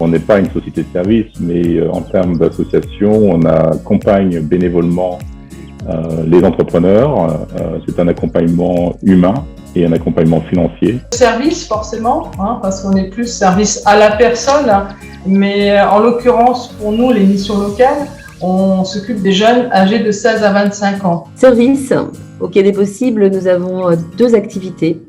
On n'est pas une société de service, mais en termes d'association, on accompagne bénévolement les entrepreneurs. C'est un accompagnement humain et un accompagnement financier. Service forcément, parce qu'on est plus service à la personne, mais en l'occurrence pour nous, les missions locales, on s'occupe des jeunes âgés de 16 à 25 ans. Service, au Quai des Possibles, nous avons 2 activités.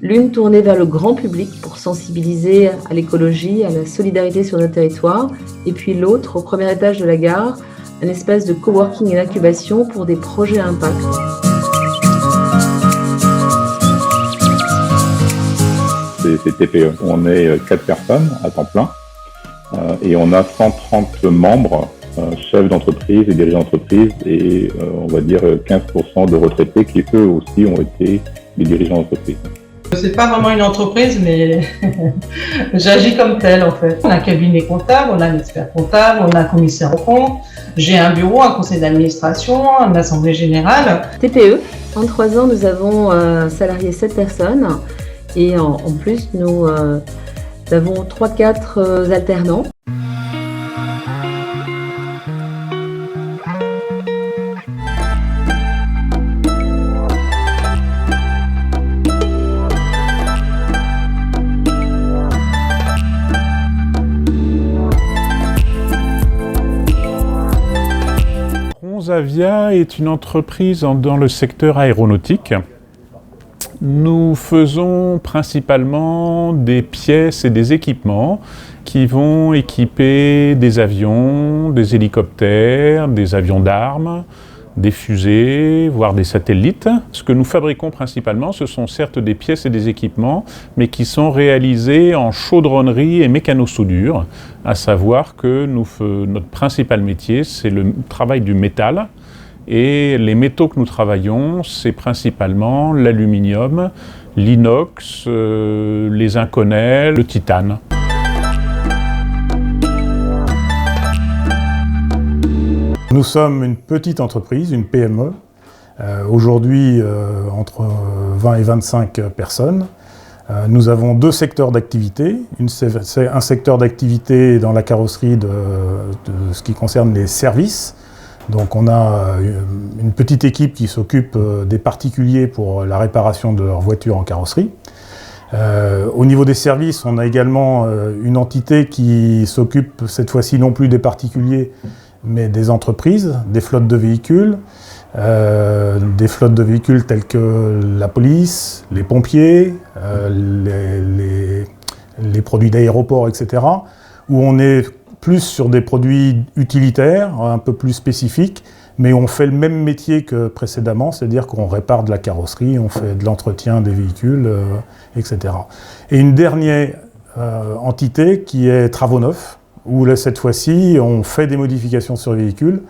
L'une tournée vers le grand public pour sensibiliser à l'écologie, à la solidarité sur notre territoire, et puis l'autre, au premier étage de la gare, un espace de coworking et d'incubation pour des projets à impact. C'est TPE. On est 4 personnes à temps plein et on a 130 membres, chefs d'entreprise et dirigeants d'entreprise et on va dire 15% de retraités qui eux aussi ont été des dirigeants d'entreprise. C'est pas vraiment une entreprise, mais j'agis comme telle en fait. On a un cabinet comptable, on a un expert comptable, on a un commissaire aux comptes, j'ai un bureau, un conseil d'administration, une assemblée générale. TPE, en 3 ans, nous avons salarié 7 personnes et en plus, nous avons 3-4 alternants. Avia est une entreprise dans le secteur aéronautique. Nous faisons principalement des pièces et des équipements qui vont équiper des avions, des hélicoptères, des avions d'armes, des fusées, voire des satellites. Ce que nous fabriquons principalement, ce sont certes des pièces et des équipements, mais qui sont réalisés en chaudronnerie et mécano-soudure, à savoir que notre principal métier, c'est le travail du métal. Et les métaux que nous travaillons, c'est principalement l'aluminium, l'inox, les inconels, le titane. Nous sommes une petite entreprise, une PME, aujourd'hui entre 20 et 25 personnes. Nous avons 2 secteurs d'activité. C'est un secteur d'activité dans la carrosserie de ce qui concerne les services. Donc on a une petite équipe qui s'occupe des particuliers pour la réparation de leurs voitures en carrosserie. Au niveau des services, on a également une entité qui s'occupe cette fois-ci non plus des particuliers, mais des entreprises, des flottes de véhicules telles que la police, les pompiers, les produits d'aéroport, etc., où on est plus sur des produits utilitaires, un peu plus spécifiques, mais on fait le même métier que précédemment, c'est-à-dire qu'on répare de la carrosserie, on fait de l'entretien des véhicules, etc. Et une dernière entité qui est Travaux Neufs, où là, cette fois-ci, on fait des modifications sur les véhicules,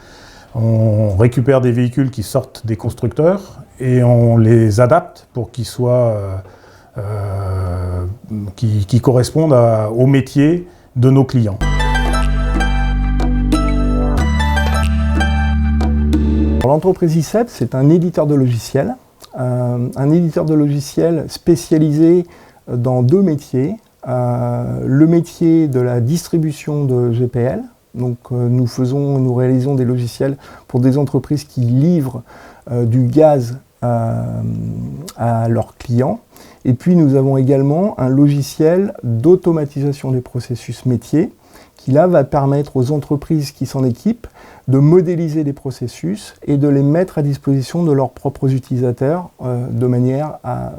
on récupère des véhicules qui sortent des constructeurs et on les adapte pour qu'ils soient, qui correspondent au métier de nos clients. L'entreprise ICEP, c'est un éditeur de logiciels, spécialisé dans 2 métiers. Le métier de la distribution de GPL, donc nous réalisons des logiciels pour des entreprises qui livrent du gaz à leurs clients. Et puis nous avons également un logiciel d'automatisation des processus métiers qui là va permettre aux entreprises qui s'en équipent de modéliser les processus et de les mettre à disposition de leurs propres utilisateurs de manière à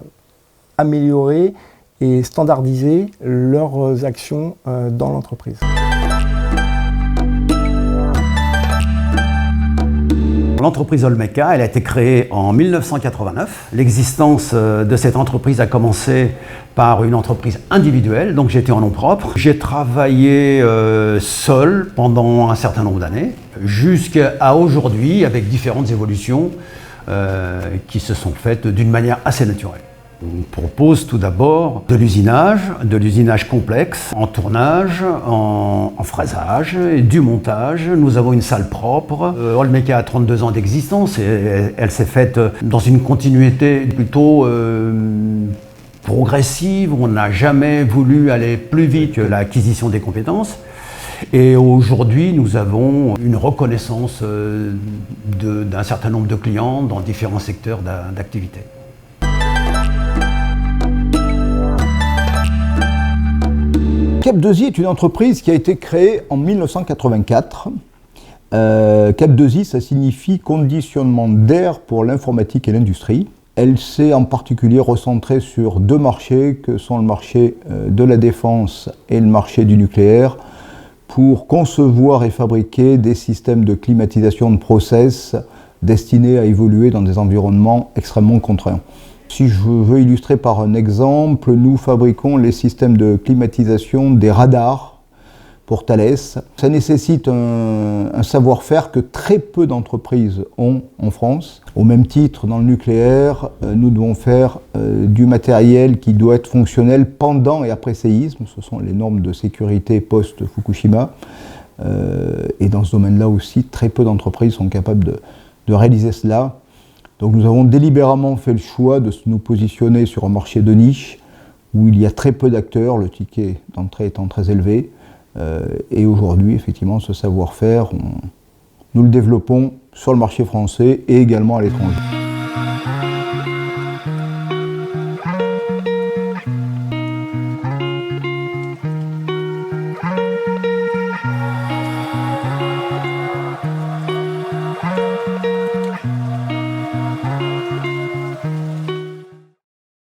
améliorer et standardiser leurs actions dans l'entreprise. L'entreprise Olmeca, elle a été créée en 1989. L'existence de cette entreprise a commencé par une entreprise individuelle, donc j'étais en nom propre. J'ai travaillé seul pendant un certain nombre d'années, jusqu'à aujourd'hui, avec différentes évolutions qui se sont faites d'une manière assez naturelle. On propose tout d'abord de l'usinage complexe, en tournage, en fraisage, et du montage. Nous avons une salle propre. Olmeca a 32 ans d'existence et elle s'est faite dans une continuité plutôt progressive. On n'a jamais voulu aller plus vite que l'acquisition des compétences. Et aujourd'hui, nous avons une reconnaissance d'un certain nombre de clients dans différents secteurs d'activité. Cap2i est une entreprise qui a été créée en 1984. Cap2i, ça signifie conditionnement d'air pour l'informatique et l'industrie. Elle s'est en particulier recentrée sur deux marchés que sont le marché de la défense et le marché du nucléaire pour concevoir et fabriquer des systèmes de climatisation de process destinés à évoluer dans des environnements extrêmement contraints. Si je veux illustrer par un exemple, nous fabriquons les systèmes de climatisation des radars pour Thales. Ça nécessite un savoir-faire que très peu d'entreprises ont en France. Au même titre, dans le nucléaire, nous devons faire du matériel qui doit être fonctionnel pendant et après séisme. Ce sont les normes de sécurité post-Fukushima. Et dans ce domaine-là aussi, très peu d'entreprises sont capables de réaliser cela. Donc nous avons délibérément fait le choix de nous positionner sur un marché de niche où il y a très peu d'acteurs, le ticket d'entrée étant très élevé. Et aujourd'hui, effectivement, ce savoir-faire, nous le développons sur le marché français et également à l'étranger.